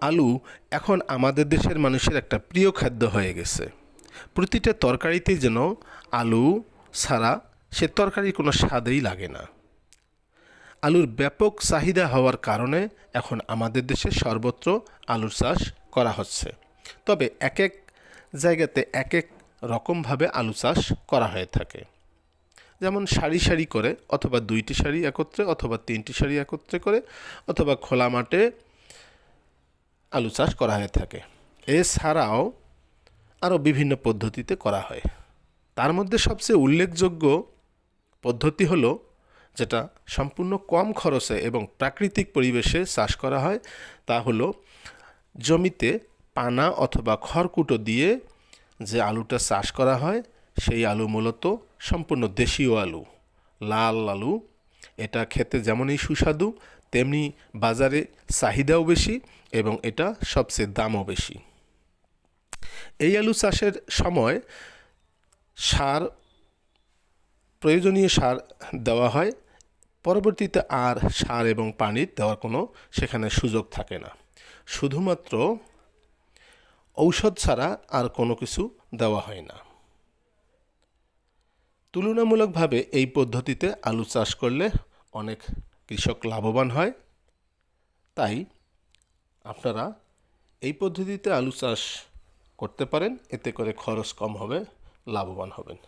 আলু এখন আমাদের দেশের মানুষের একটা প্রিয় খাদ্য হয়ে গেছে। প্রতিটা তরকারিতেই যেন আলু ছাড়া সে তরকারির কোনো স্বাদেই লাগে না। আলুর ব্যাপক চাহিদা হওয়ার কারণে এখন আমাদের দেশে সর্বত্র আলুর চাষ করা হচ্ছে। তবে এক এক জায়গাতে এক এক রকমভাবে আলু চাষ করা হয়ে থাকে। যেমন সারি সারি করে, অথবা 2টি সারি একত্রে, অথবা 3টি সারি একত্রে করে, অথবা খোলা মাঠে আলু চাষ করা হয়ে থাকে। এছাড়াও আরও বিভিন্ন পদ্ধতিতে করা হয়। তার মধ্যে সবচেয়ে উল্লেখযোগ্য পদ্ধতি হলো, যেটা সম্পূর্ণ কম খরচে এবং প্রাকৃতিক পরিবেশে চাষ করা হয়, তা হলো জমিতে পানা অথবা খড়কুটো দিয়ে যে আলুটা চাষ করা হয়, সেই আলু মূলত সম্পূর্ণ দেশীয় আলু, লাল আলু। এটা খেতে যেমনই সুস্বাদু, তেমনি বাজারে চাহিদাও বেশি এবং এটা সবচেয়ে দামও বেশি। এই আলু চাষের সময় সার, প্রয়োজনীয় সার দেওয়া হয়। পরবর্তীতে আর সার এবং পানির দেওয়ার কোনো সেখানে সুযোগ থাকে না। শুধুমাত্র ঔষধ ছাড়া আর কোনো কিছু দেওয়া হয় না। তুলনামূলকভাবে এই পদ্ধতিতে আলু চাষ করলে অনেক কৃষক লাভবান হয়। তাই আপনারা এই পদ্ধতিতে আলু চাষ করতে পারেন, এতে করে খরচ কম হবে, লাভবান হবেন।